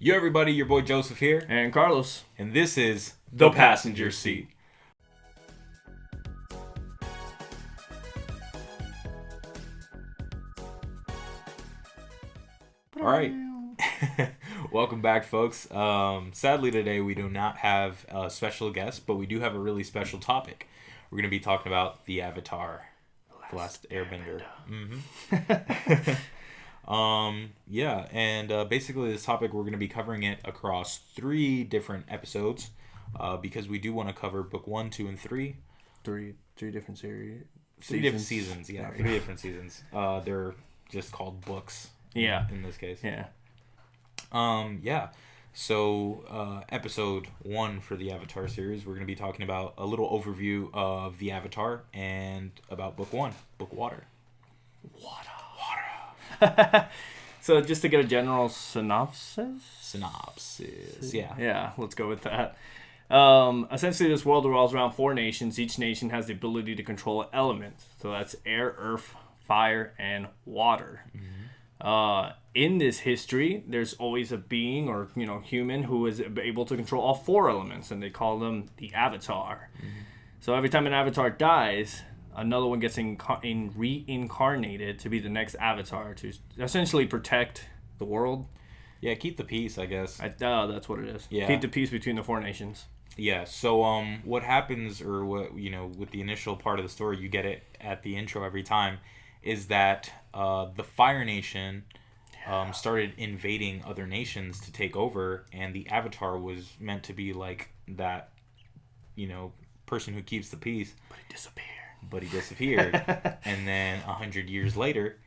Yo, everybody, your boy Joseph here. And Carlos. And this is The Passenger Seat. All right. Welcome back, folks. Sadly, today we do not have a special guest, but we do have a really special topic. We're going to be talking about the Avatar, The Last Airbender. Basically this topic, we're going to be covering it across 3 different episodes because we do want to cover book 1, 2, and 3. Three different series. 3 different seasons, yeah. 3 different seasons. They're just called books. Yeah. In this case. Yeah. So, episode 1 for the Avatar series, we're going to be talking about a little overview of the Avatar and about book 1, book Water. So just to get a general synopsis, yeah. Yeah, let's go with that. Essentially, this world revolves around 4 nations. Each nation has the ability to control an element. So that's air, earth, fire, and water. Mm-hmm. In this history, there's always a being or human who is able to control all 4 elements, and they call them the Avatar. Mm-hmm. So every time an Avatar dies, another one gets reincarnated to be the next Avatar to essentially protect the world. Yeah, keep the peace, I guess. That's what it is. Yeah. Keep the peace between the 4 nations. Yeah, so what happens, or what, with the initial part of the story, you get it at the intro every time, is that the Fire Nation started invading other nations to take over, and the Avatar was meant to be like that, person who keeps the peace. But he disappeared. And then 100 years later,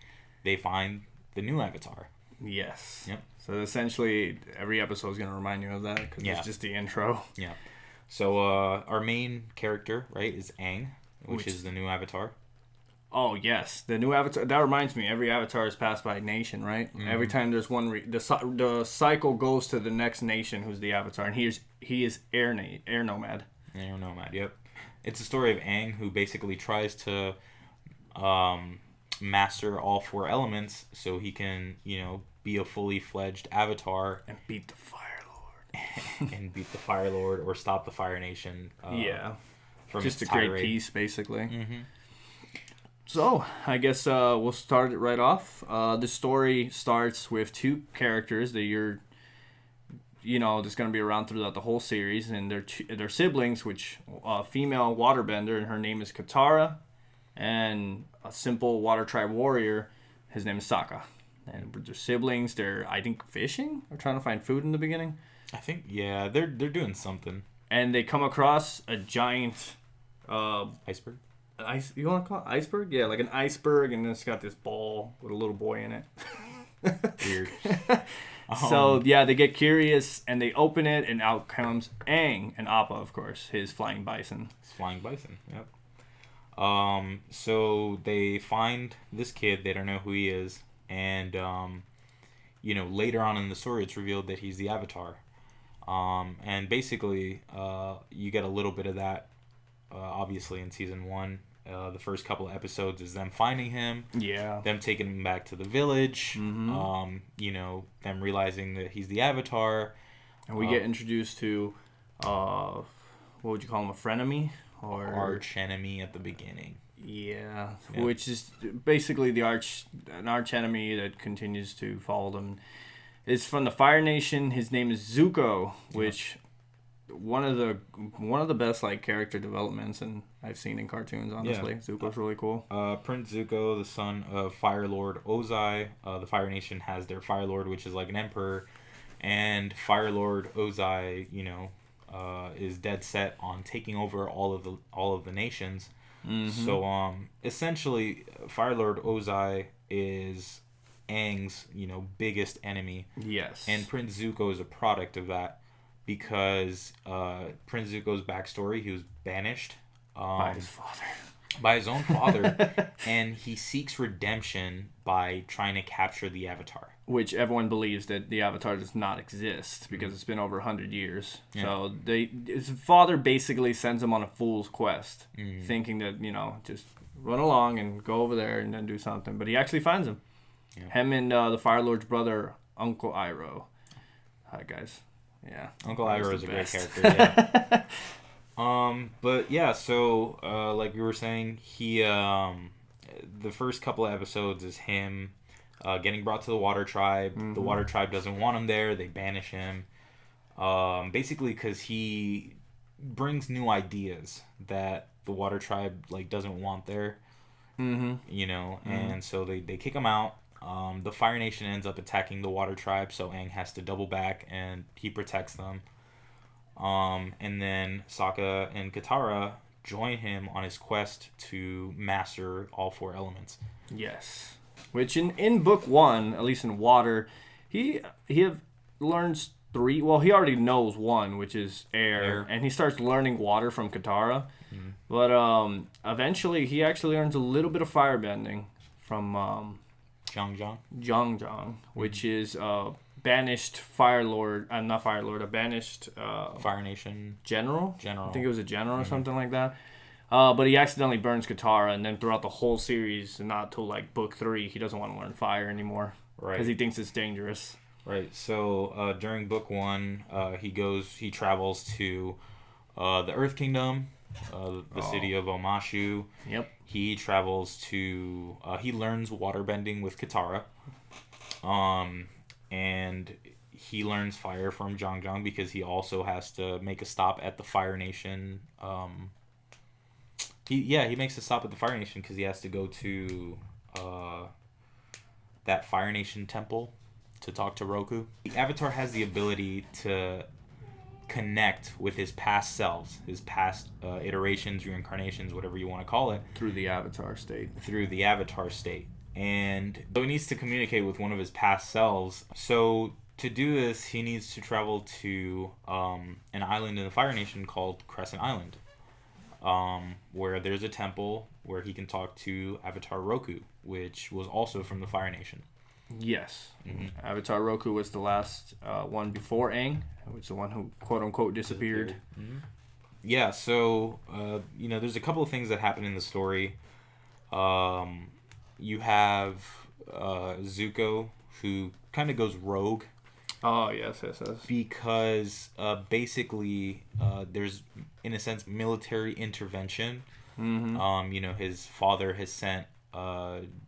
they find the new Avatar. Yes. Yep. So essentially, every episode is going to remind you of that because it's just the intro. Yeah. So our main character, right, is Aang, which is the new Avatar. Oh, yes. The new Avatar. That reminds me, every Avatar is passed by a nation, right? Mm-hmm. Every time there's one, the cycle goes to the next nation who's the Avatar. And he is air nomad. Air nomad, yep. It's a story of Aang, who basically tries to master all 4 elements so he can, be a fully fledged Avatar. And beat the Fire Lord. Or stop the Fire Nation. From just to create peace, basically. Mm-hmm. So, I guess we'll start it right off. The story starts with 2 characters that you're... that's going to be around throughout the whole series, and they're siblings, which a female waterbender, and her name is Katara, and a simple water tribe warrior, his name is Sokka. And they're siblings. They're, I think, fishing or trying to find food in the beginning. I think, yeah, they're doing something. And they come across a giant iceberg. You want to call it iceberg? Yeah, like an iceberg, and it's got this ball with a little boy in it. Weird. So, yeah, they get curious, and they open it, and out comes Aang, and Appa, of course, his flying bison. Yep. So they find this kid. They don't know who he is. And, later on in the story, it's revealed that he's the Avatar. And basically, you get a little bit of that, obviously, in Season 1. The first couple of episodes is them finding him. Yeah. Them taking him back to the village. Mm-hmm. Them realizing that he's the Avatar. And we get introduced to, what would you call him, a frenemy? Or arch enemy at the beginning. Yeah, which is basically an arch enemy that continues to follow them. It's from the Fire Nation. His name is Zuko, which one of the best character developments I've seen in cartoons. Honestly, Zuko's really cool. Prince Zuko, the son of Fire Lord Ozai. The Fire Nation has their Fire Lord, which is like an emperor, and Fire Lord Ozai, is dead set on taking over all of the nations. Mm-hmm. So essentially, Fire Lord Ozai is Aang's biggest enemy. Yes. And Prince Zuko is a product of that because Prince Zuko's backstory, he was banished by his father. By his own father, and he seeks redemption by trying to capture the Avatar. Which everyone believes that the Avatar does not exist because it's been over 100 years. Yeah. So his father basically sends him on a fool's quest, thinking that, just run along and go over there and then do something. But he actually finds him. Yeah. Him and the Fire Lord's brother, Uncle Iroh. Hi guys. Yeah. Uncle Iroh is a great character. Yeah. But yeah, so like we were saying, he the first couple of episodes is him getting brought to the Water Tribe. The Water Tribe doesn't want him there. They banish him. Basically because he brings new ideas that the Water Tribe like doesn't want there. You know, and so they kick him out. The Fire Nation ends up attacking the Water Tribe, so Aang has to double back and he protects them. And then Sokka and Katara join him on his quest to master all 4 elements. Yes. Which in book 1, at least in water, he learns 3. Well, he already knows 1, which is air. And he starts learning water from Katara. But eventually he actually learns a little bit of firebending from Zhang, which is banished Fire Lord, not Fire Lord, a banished Fire Nation general. I think it was a general or something like that. But he accidentally burns Katara, and then throughout the whole series, not till like book 3, he doesn't want to learn fire anymore, right? Because he thinks it's dangerous. Right. So during book 1, he travels to the Earth Kingdom, the city of Omashu. Yep. He travels to he learns waterbending with Katara. And he learns fire from Zhang because he also has to make a stop at the Fire Nation. He makes a stop at the Fire Nation because he has to go to that Fire Nation temple to talk to Roku. The Avatar has the ability to connect with his past selves, his past iterations, reincarnations, whatever you want to call it. Through the Avatar state. And so he needs to communicate with one of his past selves. So to do this, he needs to travel to an island in the Fire Nation called Crescent Island, where there's a temple where he can talk to Avatar Roku, which was also from the Fire Nation. Yes. Avatar Roku was the last one before Aang, which is the one who quote-unquote disappeared. Yeah, so, there's a couple of things that happen in the story. You have Zuko, who kind of goes rogue. Oh, yes. Because basically there's, in a sense, military intervention. His father has sent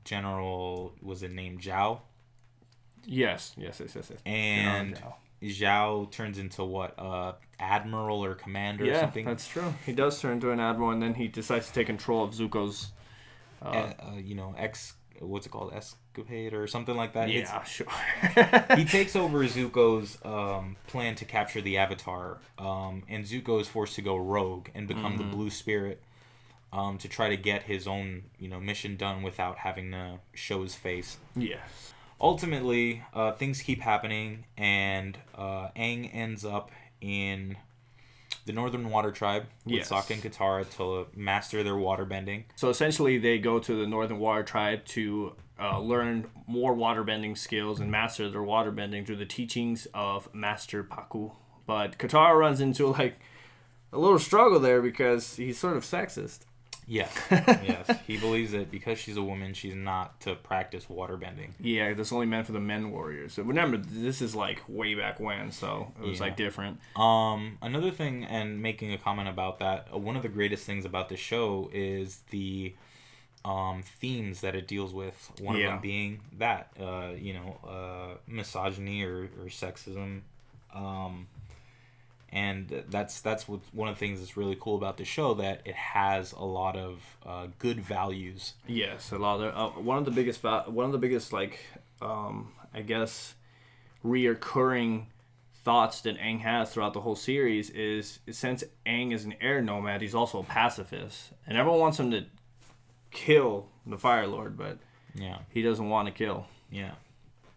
General, was it named Zhao? Yes. And Zhao turns into what? Admiral or commander or something? Yeah, that's true. He does turn into an admiral, and then he decides to take control of Zuko's what's it called, escapade or something like that. Yeah, sure. He takes over Zuko's plan to capture the Avatar, and Zuko is forced to go rogue and become the Blue Spirit to try to get his own mission done without having to show his face. Yes. Ultimately, things keep happening, and Aang ends up in the Northern Water Tribe with Sokka and Katara to master their waterbending. So essentially, they go to the Northern Water Tribe to learn more waterbending skills and master their waterbending through the teachings of Master Paku. But Katara runs into a little struggle there because he's sort of sexist. Yes. He believes that because she's a woman, she's not to practice waterbending. Yeah, that's only meant for the men warriors. So remember, this is way back when, so it was different. Another thing, and making a comment about that, one of the greatest things about the show is the themes that it deals with. One of them being that, misogyny or sexism. And that's one of the things that's really cool about the show, that it has a lot of good values. Yes, a lot of one of the biggest reoccurring thoughts that Aang has throughout the whole series is, since Aang is an air nomad, he's also a pacifist, and everyone wants him to kill the Fire Lord, but he doesn't want to kill. Yeah,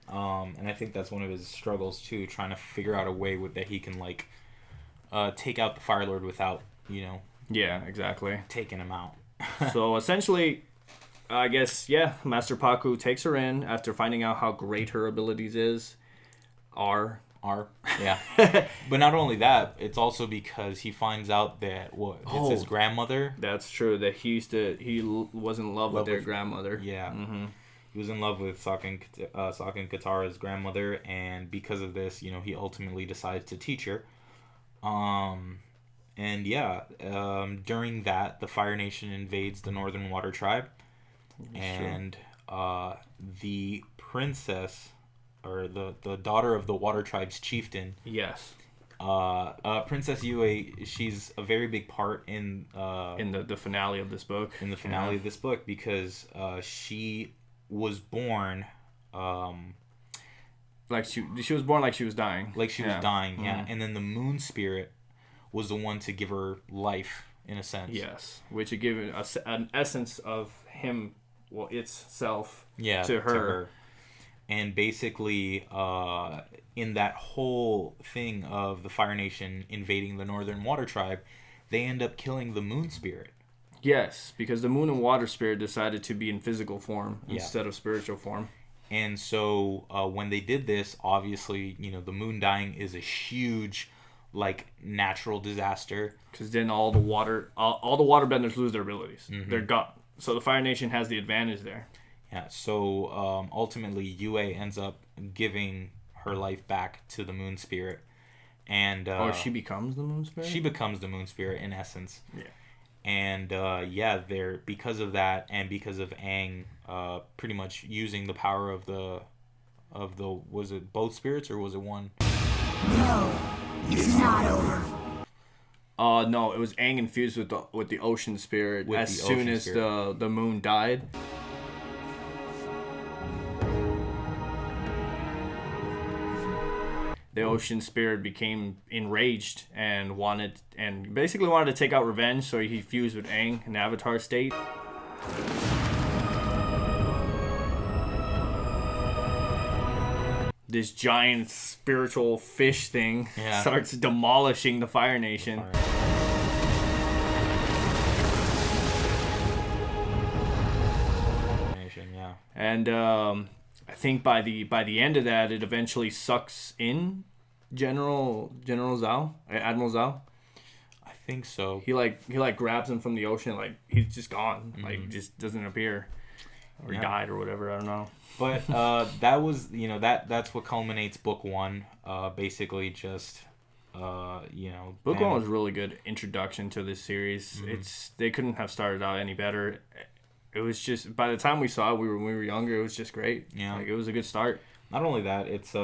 and I think that's one of his struggles too, trying to figure out a way that he can take out the Fire Lord without, Yeah, exactly. taking him out. So essentially, I guess, Master Paku takes her in after finding out how great her abilities are. Yeah. But not only that, it's also because he finds out that it's his grandmother. That's true. That he was in love with their grandmother. Yeah. He was in love with Sokka and Katara's grandmother, and because of this, he ultimately decides to teach her. And yeah, during that, the Fire Nation invades the Northern Water Tribe, and the princess, or the daughter of the Water Tribe's chieftain. Yes. Princess Yue, she's a very big part in the finale of this book. In the finale of this book, because she was born like she was born like she was dying. Like she was dying, yeah. And then the moon spirit was the one to give her life, in a sense. Yes, which had given an essence of him, itself, to her. And basically, in that whole thing of the Fire Nation invading the Northern Water Tribe, they end up killing the moon spirit. Yes, because the moon and water spirit decided to be in physical form instead of spiritual form. And so when they did this, obviously, the moon dying is a huge, natural disaster. Because then all the waterbenders lose their abilities. Mm-hmm. They're gone. So the Fire Nation has the advantage there. Yeah, so ultimately, Yue ends up giving her life back to the moon spirit. And she becomes the moon spirit? She becomes the moon spirit, in essence. Yeah. And they're, because of that, and because of Aang pretty much using the power of the was it both spirits, or was it one? No, it's not over. No, it was Aang infused with the ocean spirit as soon as the moon died. The ocean spirit became enraged and basically wanted to take out revenge, so he fused with Aang in Avatar state. This giant spiritual fish thing starts demolishing the Fire Nation. And I think by the end of that, it eventually sucks in Admiral Zhao. I think so. He grabs him from the ocean, he's just gone, just doesn't appear, or he died or whatever. I don't know. But that was that's what culminates book one. Basically, just book one was a really good introduction to this series. They couldn't have started out any better. It was just, by the time we saw it, when we were younger, it was just great. Yeah, it was a good start. Not only that, it's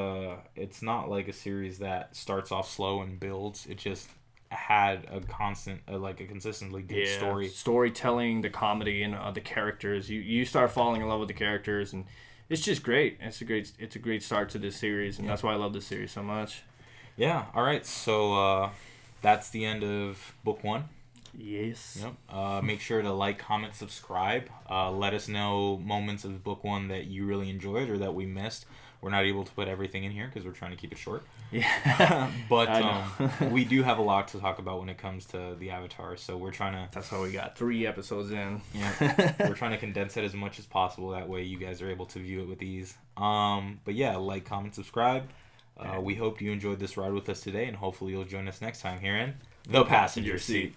not like a series that starts off slow and builds. It just had a consistently good storytelling, the comedy, and the characters. You start falling in love with the characters, and it's just great. It's a great start to this series, and that's why I love this series so much. Yeah. All right. So that's the end of book one. Yes. Yep. Make sure to like, comment, subscribe. Let us know moments of book one that you really enjoyed or that we missed. We're not able to put everything in here because we're trying to keep it short. Yeah. But we do have a lot to talk about when it comes to the Avatar, so we're trying to... That's why we got 3 episodes in. Yeah. We're trying to condense it as much as possible. That way you guys are able to view it with ease. But yeah, like, comment, subscribe. We hope you enjoyed this ride with us today, and hopefully you'll join us next time here in The Passenger Seat.